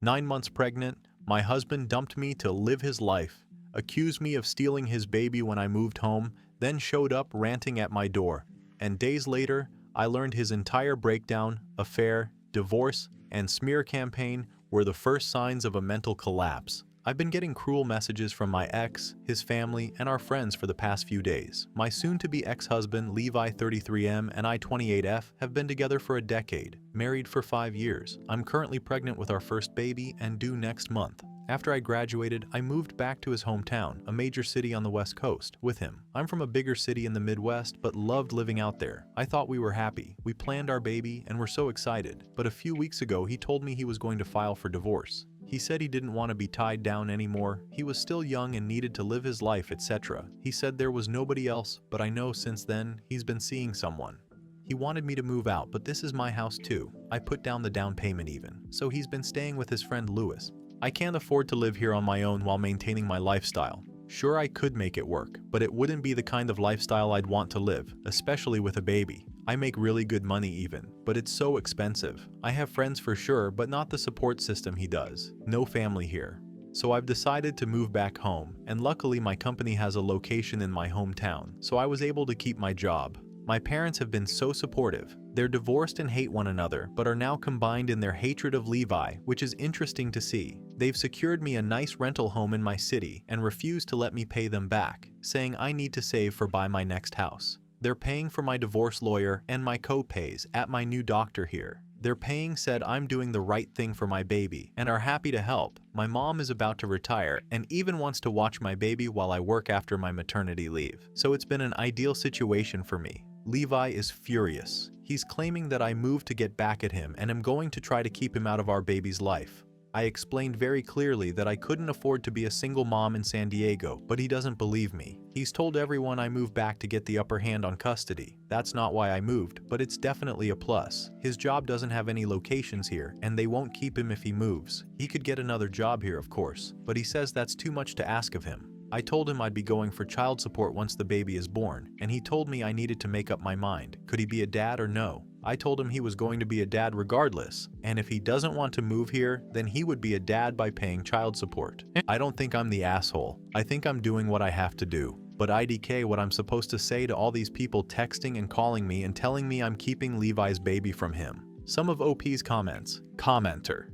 9 months pregnant, my husband dumped me to live his life, accused me of stealing his baby when I moved home, then showed up ranting at my door. And days later, I learned his entire breakdown, affair, divorce, and smear campaign were the first signs of a mental collapse. I've been getting cruel messages from my ex, his family, and our friends for the past few days. My soon-to-be ex-husband, Levi 33M, and I 28F, have been together for a decade, married for 5 years. I'm currently pregnant with our first baby and due next month. After I graduated, I moved back to his hometown, a major city on the West Coast, with him. I'm from a bigger city in the Midwest, but loved living out there. I thought we were happy. We planned our baby and were so excited. But a few weeks ago, he told me he was going to file for divorce. He said he didn't want to be tied down anymore, he was still young and needed to live his life, etc. He said there was nobody else, but I know since then, he's been seeing someone. He wanted me to move out, but this is my house too. I put down the down payment even. So he's been staying with his friend Louis. I can't afford to live here on my own while maintaining my lifestyle. Sure, I could make it work, but it wouldn't be the kind of lifestyle I'd want to live, especially with a baby. I make really good money even, but it's so expensive. I have friends for sure, but not the support system he does. No family here. So I've decided to move back home, and luckily my company has a location in my hometown, so I was able to keep my job. My parents have been so supportive. They're divorced and hate one another, but are now combined in their hatred of Levi, which is interesting to see. They've secured me a nice rental home in my city and refuse to let me pay them back, saying I need to save for buy my next house. They're paying for my divorce lawyer and my co-pays at my new doctor here. They're paying said I'm doing the right thing for my baby and are happy to help. My mom is about to retire and even wants to watch my baby while I work after my maternity leave. So it's been an ideal situation for me. Levi is furious. He's claiming that I moved to get back at him and am going to try to keep him out of our baby's life. I explained very clearly that I couldn't afford to be a single mom in San Diego, but he doesn't believe me. He's told everyone I moved back to get the upper hand on custody. That's not why I moved, but it's definitely a plus. His job doesn't have any locations here, and they won't keep him if he moves. He could get another job here, of course, but he says that's too much to ask of him. I told him I'd be going for child support once the baby is born, and he told me I needed to make up my mind. Could he be a dad or no? I told him he was going to be a dad regardless, and if he doesn't want to move here, then he would be a dad by paying child support. I don't think I'm the asshole. I think I'm doing what I have to do. But IDK, what I'm supposed to say to all these people texting and calling me and telling me I'm keeping Levi's baby from him. Some of OP's comments. Commenter.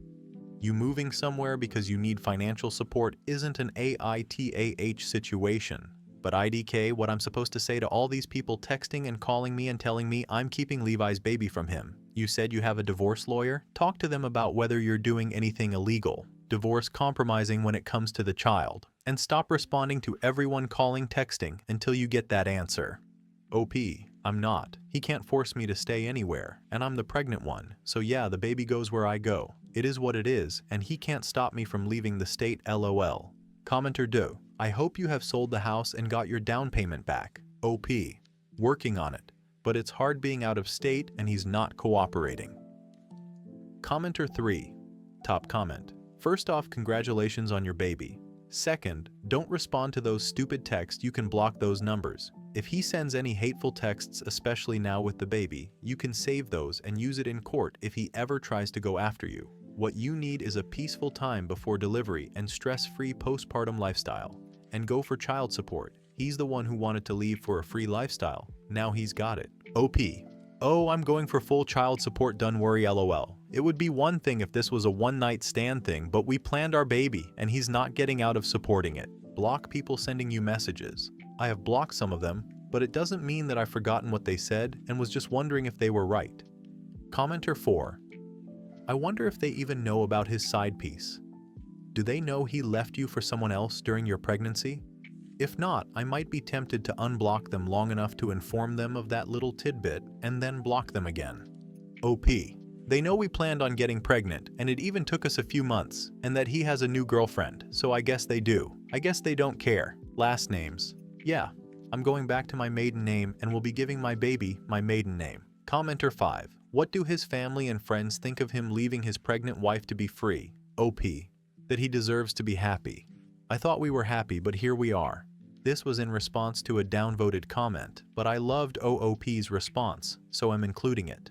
You moving somewhere because you need financial support isn't an AITAH situation. But IDK, what I'm supposed to say to all these people texting and calling me and telling me I'm keeping Levi's baby from him. You said you have a divorce lawyer? Talk to them about whether you're doing anything illegal. Divorce compromising when it comes to the child. And stop responding to everyone calling texting until you get that answer. OP, I'm not. He can't force me to stay anywhere, and I'm the pregnant one. So yeah, the baby goes where I go. It is what it is, and he can't stop me from leaving the state, LOL. Commenter do. I hope you have sold the house and got your down payment back. OP. Working on it. But it's hard being out of state and he's not cooperating. Commenter 3. Top comment. First off, congratulations on your baby. Second, don't respond to those stupid texts. You can block those numbers. If he sends any hateful texts, especially now with the baby, you can save those and use it in court if he ever tries to go after you. What you need is a peaceful time before delivery and stress-free postpartum lifestyle. And go for child support. He's the one who wanted to leave for a free lifestyle. Now he's got it. OP. Oh, I'm going for full child support, don't worry, LOL. It would be one thing if this was a one-night stand thing, but we planned our baby and he's not getting out of supporting it. Block people sending you messages. I have blocked some of them, but it doesn't mean that I've forgotten what they said and was just wondering if they were right. Commenter 4. I wonder if they even know about his side piece. Do they know he left you for someone else during your pregnancy? If not, I might be tempted to unblock them long enough to inform them of that little tidbit and then block them again. OP. They know we planned on getting pregnant, and it even took us a few months, and that he has a new girlfriend, so I guess they do. I guess they don't care. Last names. Yeah, I'm going back to my maiden name and will be giving my baby my maiden name. Commenter 5. What do his family and friends think of him leaving his pregnant wife to be free? OP. That he deserves to be happy. I thought we were happy, but here we are. This was in response to a downvoted comment, but I loved OOP's response, so I'm including it.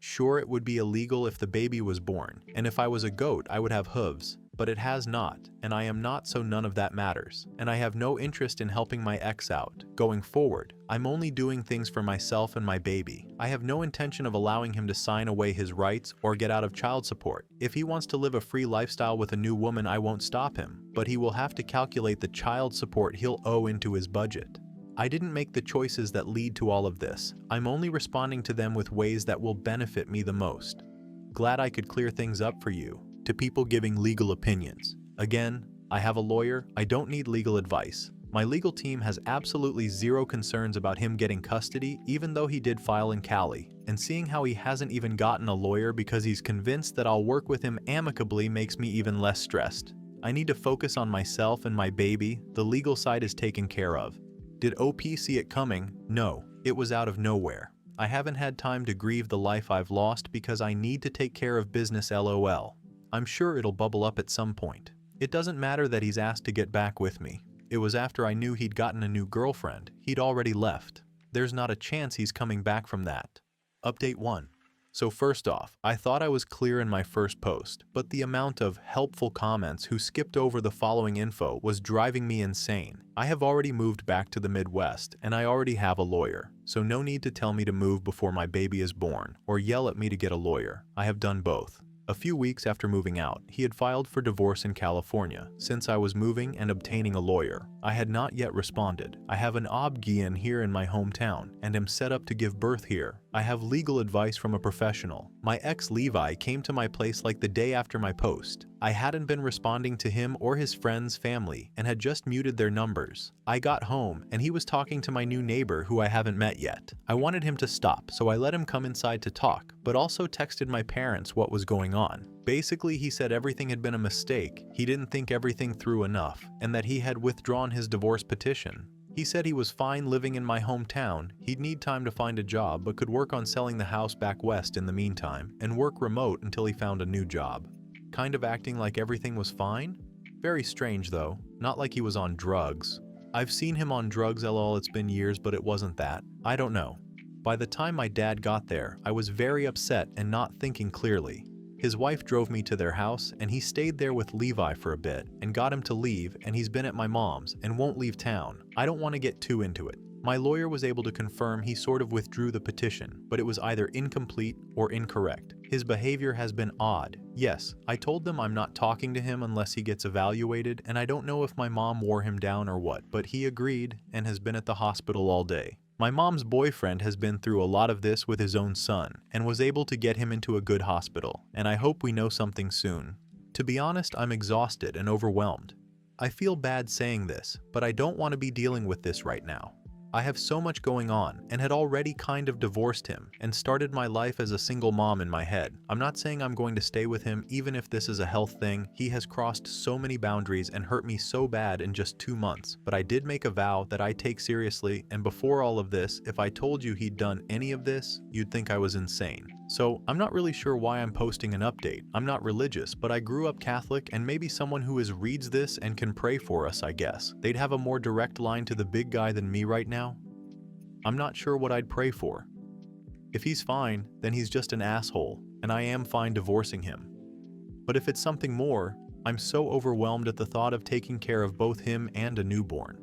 Sure, it would be illegal if the baby was born, and if I was a goat, I would have hooves. But it has not, and I am not, so none of that matters. And I have no interest in helping my ex out. Going forward, I'm only doing things for myself and my baby. I have no intention of allowing him to sign away his rights or get out of child support. If he wants to live a free lifestyle with a new woman, I won't stop him, but he will have to calculate the child support he'll owe into his budget. I didn't make the choices that lead to all of this. I'm only responding to them with ways that will benefit me the most. Glad I could clear things up for you. To people giving legal opinions. Again, I have a lawyer. I don't need legal advice. My legal team has absolutely zero concerns about him getting custody, even though he did file in Cali. And seeing how he hasn't even gotten a lawyer because he's convinced that I'll work with him amicably makes me even less stressed. I need to focus on myself and my baby. The legal side is taken care of. Did OP see it coming? No, it was out of nowhere. I haven't had time to grieve the life I've lost because I need to take care of business, LOL. I'm sure it'll bubble up at some point. It doesn't matter that he's asked to get back with me. It was after I knew he'd gotten a new girlfriend. He'd already left. There's not a chance he's coming back from that. Update 1. So first off, I thought I was clear in my first post, but the amount of helpful comments who skipped over the following info was driving me insane. I have already moved back to the Midwest, and I already have a lawyer, so no need to tell me to move before my baby is born, or yell at me to get a lawyer. I have done both. A few weeks after moving out, he had filed for divorce in California. Since I was moving and obtaining a lawyer, I had not yet responded. I have an obgyn here in my hometown and am set up to give birth here. I have legal advice from a professional. My ex Levi came to my place like the day after my post. I hadn't been responding to him or his friends' family and had just muted their numbers. I got home and he was talking to my new neighbor who I haven't met yet. I wanted him to stop, so I let him come inside to talk, but also texted my parents what was going on. Basically, he said everything had been a mistake, he didn't think everything through enough, and that he had withdrawn his divorce petition. He said he was fine living in my hometown, he'd need time to find a job but could work on selling the house back west in the meantime, and work remote until he found a new job. Kind of acting like everything was fine? Very strange though, not like he was on drugs. I've seen him on drugs, lol, it's been years, but it wasn't that. I don't know. By the time my dad got there, I was very upset and not thinking clearly. His wife drove me to their house and he stayed there with Levi for a bit and got him to leave, and he's been at my mom's and won't leave town. I don't want to get too into it. My lawyer was able to confirm he sort of withdrew the petition, but it was either incomplete or incorrect. His behavior has been odd. Yes, I told them I'm not talking to him unless he gets evaluated, and I don't know if my mom wore him down or what, but he agreed and has been at the hospital all day. My mom's boyfriend has been through a lot of this with his own son and was able to get him into a good hospital, and I hope we know something soon. To be honest, I'm exhausted and overwhelmed. I feel bad saying this, but I don't want to be dealing with this right now. I have so much going on and had already kind of divorced him and started my life as a single mom in my head. I'm not saying I'm going to stay with him even if this is a health thing. He has crossed so many boundaries and hurt me so bad in just 2 months, but I did make a vow that I take seriously, and before all of this, if I told you he'd done any of this, you'd think I was insane. So I'm not really sure why I'm posting an update. I'm not religious, but I grew up Catholic, and maybe someone who reads this and can pray for us, I guess. They'd have a more direct line to the big guy than me right now. I'm not sure what I'd pray for. If he's fine, then he's just an asshole, and I am fine divorcing him. But if it's something more, I'm so overwhelmed at the thought of taking care of both him and a newborn.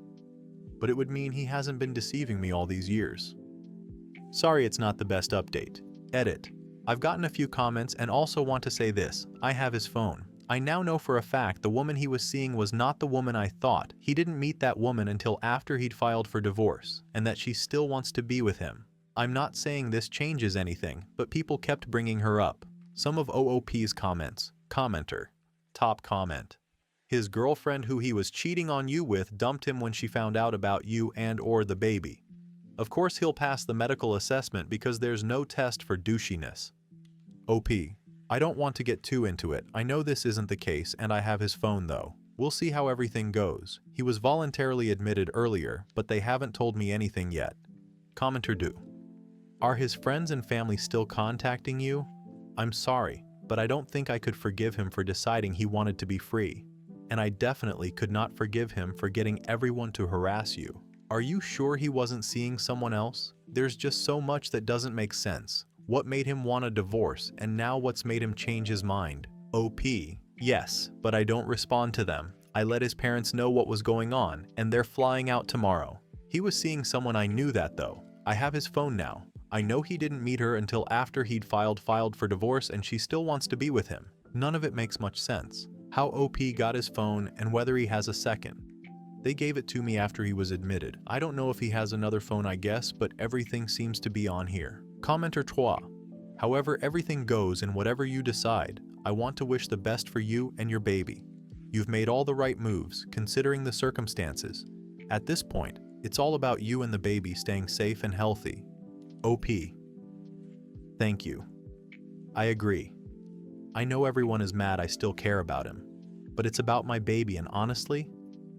But it would mean he hasn't been deceiving me all these years. Sorry it's not the best update. Edit. I've gotten a few comments and also want to say this. I have his phone. I now know for a fact the woman he was seeing was not the woman I thought. He didn't meet that woman until after he'd filed for divorce, and that she still wants to be with him. I'm not saying this changes anything, but people kept bringing her up. Some of OOP's comments. Commenter. Top comment. His girlfriend who he was cheating on you with dumped him when she found out about you and/or the baby. Of course he'll pass the medical assessment because there's no test for douchiness. OP. I don't want to get too into it. I know this isn't the case and I have his phone though. We'll see how everything goes. He was voluntarily admitted earlier, but they haven't told me anything yet. Commenter do. Are his friends and family still contacting you? I'm sorry, but I don't think I could forgive him for deciding he wanted to be free. And I definitely could not forgive him for getting everyone to harass you. Are you sure he wasn't seeing someone else? There's just so much that doesn't make sense. What made him want a divorce, and now what's made him change his mind? OP. Yes, but I don't respond to them. I let his parents know what was going on, and they're flying out tomorrow. He was seeing someone. I knew that though. I have his phone now. I know he didn't meet her until after he'd filed for divorce, and she still wants to be with him. None of it makes much sense. How OP got his phone and whether he has a second. They gave it to me after he was admitted. I don't know if he has another phone, I guess, but everything seems to be on here. Commenter 3. However everything goes and whatever you decide, I want to wish the best for you and your baby. You've made all the right moves, considering the circumstances. At this point, it's all about you and the baby staying safe and healthy. OP. Thank you. I agree. I know everyone is mad I still care about him, but it's about my baby, and honestly,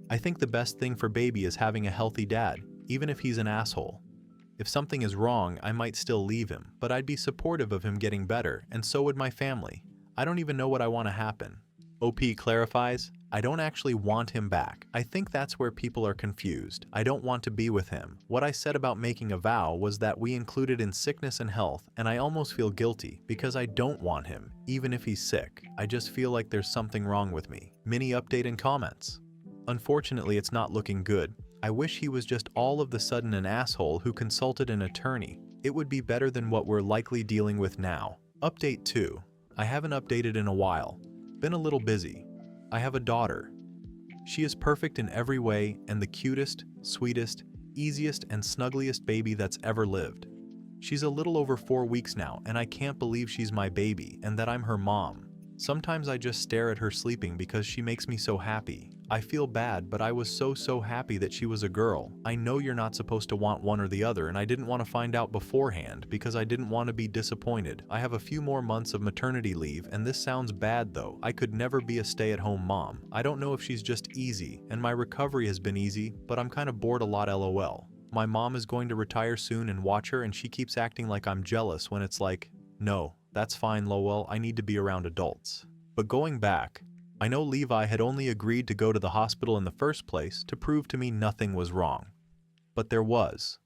I think the best thing for baby is having a healthy dad, even if he's an asshole. If something is wrong, I might still leave him, but I'd be supportive of him getting better, and so would my family. I don't even know what I want to happen. OP clarifies, I don't actually want him back. I think that's where people are confused. I don't want to be with him. What I said about making a vow was that we included in sickness and health, and I almost feel guilty because I don't want him, even if he's sick. I just feel like there's something wrong with me. Mini update and comments. Unfortunately, it's not looking good. I wish he was just all of the sudden an asshole who consulted an attorney. It would be better than what we're likely dealing with now. Update 2. I haven't updated in a while. Been a little busy. I have a daughter. She is perfect in every way and the cutest, sweetest, easiest, and snuggliest baby that's ever lived. She's a little over 4 weeks now, and I can't believe she's my baby and that I'm her mom. Sometimes I just stare at her sleeping because she makes me so happy. I feel bad, but I was so happy that she was a girl. I know you're not supposed to want one or the other, and I didn't want to find out beforehand because I didn't want to be disappointed. I have a few more months of maternity leave, and this sounds bad though. I could never be a stay-at-home mom. I don't know if she's just easy, and my recovery has been easy, but I'm kind of bored a lot, lol. My mom is going to retire soon and watch her, and she keeps acting like I'm jealous when it's like, no, that's fine, lol, I need to be around adults. But going back, I know Levi had only agreed to go to the hospital in the first place to prove to me nothing was wrong. But there was.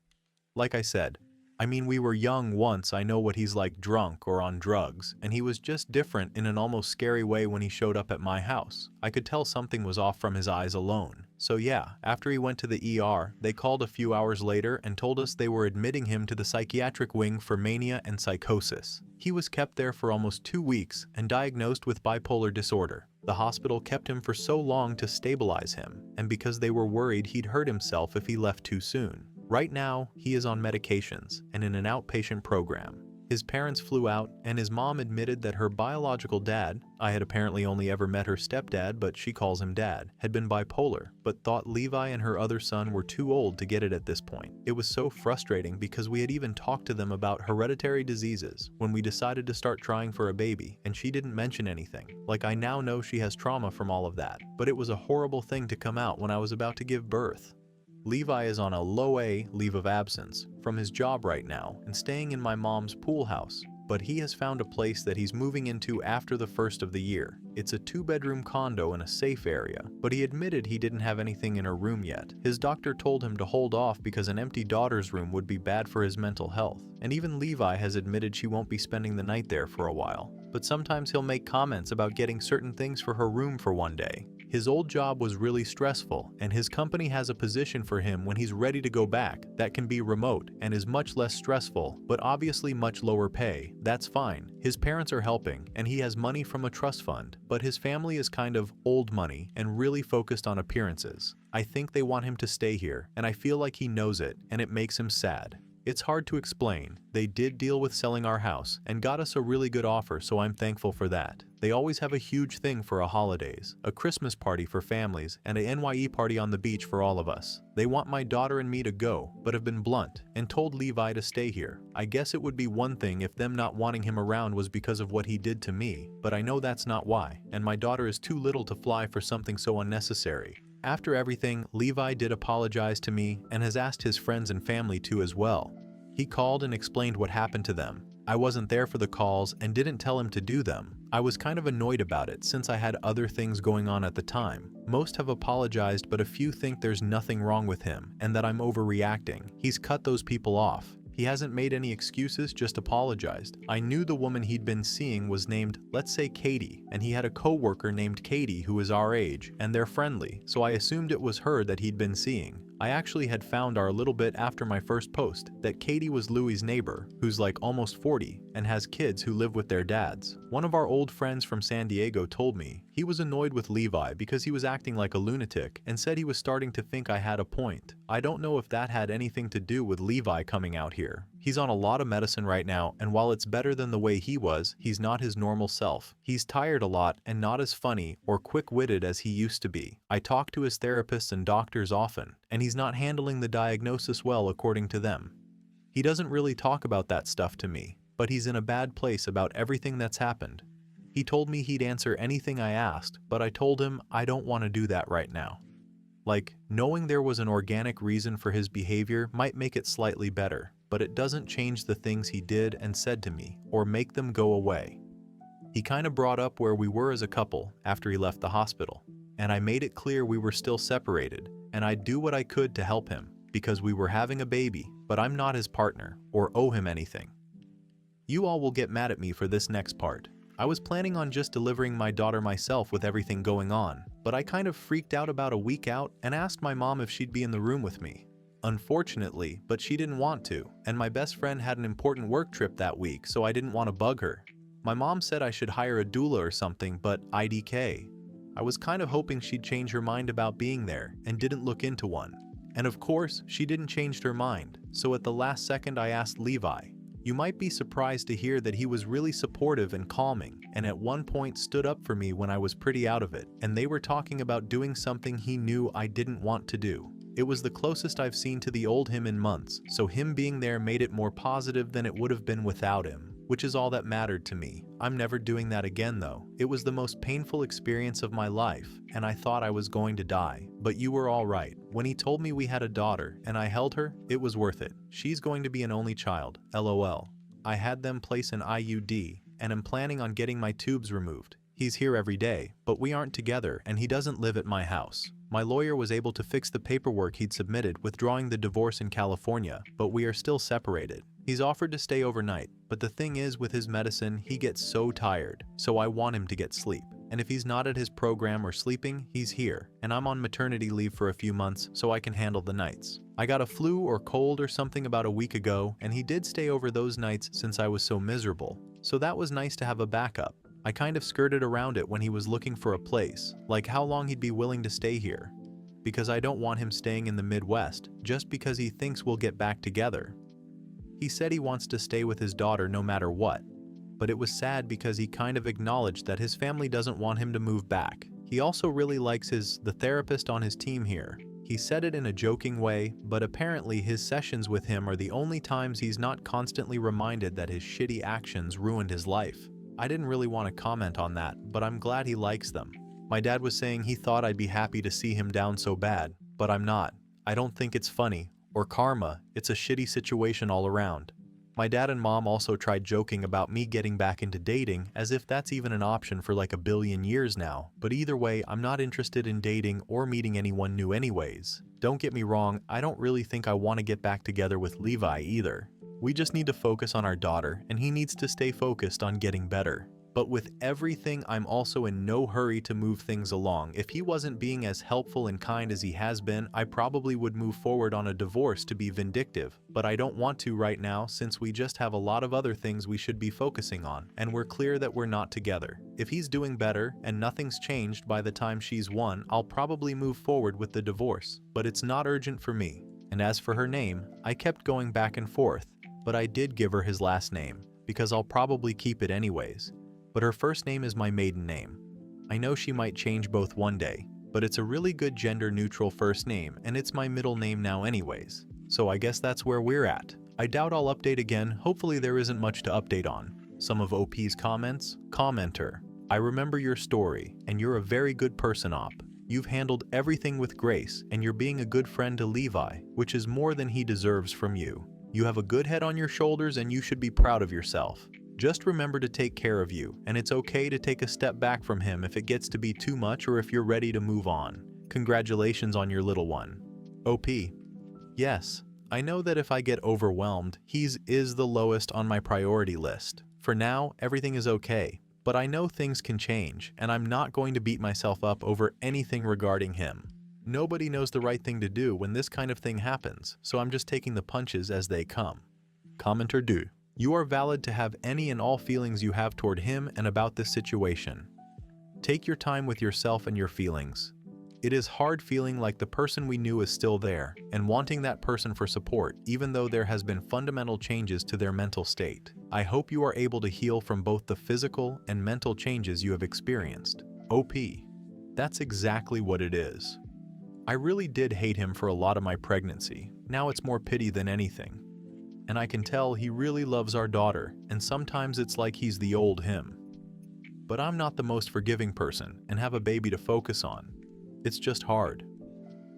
Like I said, I mean, we were young once. I know what he's like drunk or on drugs, and he was just different in an almost scary way when he showed up at my house. I could tell something was off from his eyes alone. So yeah, after he went to the ER, they called a few hours later and told us they were admitting him to the psychiatric wing for mania and psychosis. He was kept there for almost 2 weeks and diagnosed with bipolar disorder. The hospital kept him for so long to stabilize him, and because they were worried he'd hurt himself if he left too soon. Right now, he is on medications and in an outpatient program. His parents flew out, and his mom admitted that her biological dad, I had apparently only ever met her stepdad, but she calls him dad, had been bipolar, but thought Levi and her other son were too old to get it at this point. It was so frustrating because we had even talked to them about hereditary diseases when we decided to start trying for a baby, and she didn't mention anything. Like, I now know she has trauma from all of that, but it was a horrible thing to come out when I was about to give birth. Levi is on a low-A leave of absence from his job right now and staying in my mom's pool house, but he has found a place that he's moving into after the first of the year. It's a 2-bedroom condo in a safe area, but he admitted he didn't have anything in her room yet. His doctor told him to hold off because an empty daughter's room would be bad for his mental health, and even Levi has admitted she won't be spending the night there for a while. But sometimes he'll make comments about getting certain things for her room for one day. His old job was really stressful, and his company has a position for him when he's ready to go back that can be remote and is much less stressful, but obviously much lower pay. That's fine. His parents are helping, and he has money from a trust fund, but his family is kind of old money and really focused on appearances. I think they want him to stay here, and I feel like he knows it, and it makes him sad. It's hard to explain. They did deal with selling our house and got us a really good offer, so I'm thankful for that. They always have a huge thing for a holidays, a Christmas party for families, and a NYE party on the beach for all of us. They want my daughter and me to go, but have been blunt and told Levi to stay here. I guess it would be one thing if them not wanting him around was because of what he did to me, but I know that's not why, and my daughter is too little to fly for something so unnecessary. After everything, Levi did apologize to me and has asked his friends and family to as well. He called and explained what happened to them. I wasn't there for the calls and didn't tell him to do them. I was kind of annoyed about it since I had other things going on at the time. Most have apologized, but a few think there's nothing wrong with him and that I'm overreacting. He's cut those people off. He hasn't made any excuses, just apologized. I knew the woman he'd been seeing was named, let's say, Katie, and he had a co-worker named Katie who is our age, and they're friendly, so I assumed it was her that he'd been seeing. I actually had found out a little bit after my first post that Katie was Louie's neighbor, who's like almost 40 and has kids who live with their dads. One of our old friends from San Diego told me he was annoyed with Levi because he was acting like a lunatic and said he was starting to think I had a point. I don't know if that had anything to do with Levi coming out here. He's on a lot of medicine right now, and while it's better than the way he was, he's not his normal self. He's tired a lot and not as funny or quick-witted as he used to be. I talk to his therapists and doctors often, and he's not handling the diagnosis well according to them. He doesn't really talk about that stuff to me, but he's in a bad place about everything that's happened. He told me he'd answer anything I asked, but I told him I don't want to do that right now. Like, knowing there was an organic reason for his behavior might make it slightly better, but it doesn't change the things he did and said to me, or make them go away. He kind of brought up where we were as a couple after he left the hospital, and I made it clear we were still separated, and I'd do what I could to help him, because we were having a baby, but I'm not his partner, or owe him anything. You all will get mad at me for this next part. I was planning on just delivering my daughter myself with everything going on, but I kind of freaked out about a week out and asked my mom if she'd be in the room with me. Unfortunately, but she didn't want to, and my best friend had an important work trip that week, so I didn't want to bug her. My mom said I should hire a doula or something, but IDK. I was kind of hoping she'd change her mind about being there and didn't look into one. And of course, she didn't change her mind, so at the last second I asked Levi. You might be surprised to hear that he was really supportive and calming, and at one point stood up for me when I was pretty out of it, and they were talking about doing something he knew I didn't want to do. It was the closest I've seen to the old him in months, so him being there made it more positive than it would have been without him, which is all that mattered to me. I'm never doing that again though. It was the most painful experience of my life, and I thought I was going to die. But you were all right. When he told me we had a daughter and I held her, it was worth it. She's going to be an only child, LOL. I had them place an IUD, and am planning on getting my tubes removed. He's here every day, but we aren't together and he doesn't live at my house. My lawyer was able to fix the paperwork he'd submitted withdrawing the divorce in California, but we are still separated. He's offered to stay overnight, but the thing is with his medicine, he gets so tired, so I want him to get sleep. And if he's not at his program or sleeping, he's here, and I'm on maternity leave for a few months so I can handle the nights. I got a flu or cold or something about a week ago, and he did stay over those nights since I was so miserable, so that was nice to have a backup. I kind of skirted around it when he was looking for a place, like how long he'd be willing to stay here. Because I don't want him staying in the Midwest, just because he thinks we'll get back together. He said he wants to stay with his daughter no matter what. But it was sad because he kind of acknowledged that his family doesn't want him to move back. He also really likes the therapist on his team here. He said it in a joking way, but apparently his sessions with him are the only times he's not constantly reminded that his shitty actions ruined his life. I didn't really want to comment on that, but I'm glad he likes them. My dad was saying he thought I'd be happy to see him down so bad, but I'm not. I don't think it's funny, or karma, it's a shitty situation all around. My dad and mom also tried joking about me getting back into dating, as if that's even an option for like a billion years now, but either way, I'm not interested in dating or meeting anyone new anyways. Don't get me wrong, I don't really think I want to get back together with Levi either. We just need to focus on our daughter, and he needs to stay focused on getting better. But with everything, I'm also in no hurry to move things along. If he wasn't being as helpful and kind as he has been, I probably would move forward on a divorce to be vindictive. But I don't want to right now since we just have a lot of other things we should be focusing on, and we're clear that we're not together. If he's doing better and nothing's changed by the time she's 1, I'll probably move forward with the divorce. But it's not urgent for me. And as for her name, I kept going back and forth, but I did give her his last name, because I'll probably keep it anyways. But her first name is my maiden name. I know she might change both one day, but it's a really good gender-neutral first name, and it's my middle name now anyways. So I guess that's where we're at. I doubt I'll update again, hopefully there isn't much to update on. Some of OP's comments? Commenter. I remember your story, and you're a very good person, Op. You've handled everything with grace, and you're being a good friend to Levi, which is more than he deserves from you. You have a good head on your shoulders, and you should be proud of yourself. Just remember to take care of you, and it's okay to take a step back from him if it gets to be too much or if you're ready to move on. Congratulations on your little one. OP. Yes, I know that if I get overwhelmed, he's is the lowest on my priority list. For now, everything is okay, but I know things can change, and I'm not going to beat myself up over anything regarding him. Nobody knows the right thing to do when this kind of thing happens, so I'm just taking the punches as they come. Commenter 2. You are valid to have any and all feelings you have toward him and about this situation. Take your time with yourself and your feelings. It is hard feeling like the person we knew is still there and wanting that person for support even though there has been fundamental changes to their mental state. I hope you are able to heal from both the physical and mental changes you have experienced. OP. That's exactly what it is. I really did hate him for a lot of my pregnancy. Now it's more pity than anything. And I can tell he really loves our daughter, and sometimes it's like he's the old him. But I'm not the most forgiving person and have a baby to focus on. It's just hard.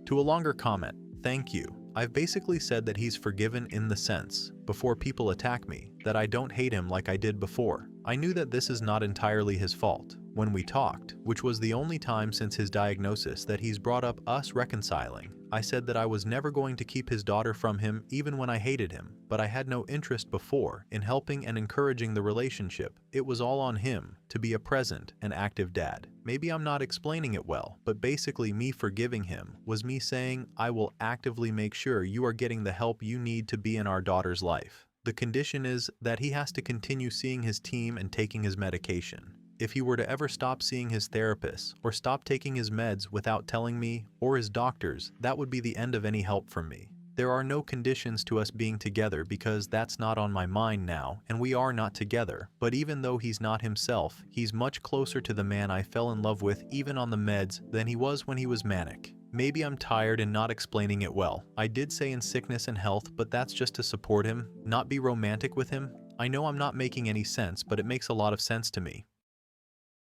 To a longer comment, thank you. I've basically said that he's forgiven in the sense, before people attack me, that I don't hate him like I did before. I knew that this is not entirely his fault. When we talked, which was the only time since his diagnosis that he's brought up us reconciling, I said that I was never going to keep his daughter from him even when I hated him, but I had no interest before in helping and encouraging the relationship. It was all on him to be a present and active dad. Maybe I'm not explaining it well, but basically me forgiving him was me saying I will actively make sure you are getting the help you need to be in our daughter's life. The condition is that he has to continue seeing his team and taking his medication. If he were to ever stop seeing his therapist or stop taking his meds without telling me or his doctors, that would be the end of any help from me. There are no conditions to us being together because that's not on my mind now, and we are not together. But even though he's not himself, he's much closer to the man I fell in love with even on the meds than he was when he was manic. Maybe I'm tired and not explaining it well. I did say in sickness and health, but that's just to support him, not be romantic with him. I know I'm not making any sense, but it makes a lot of sense to me.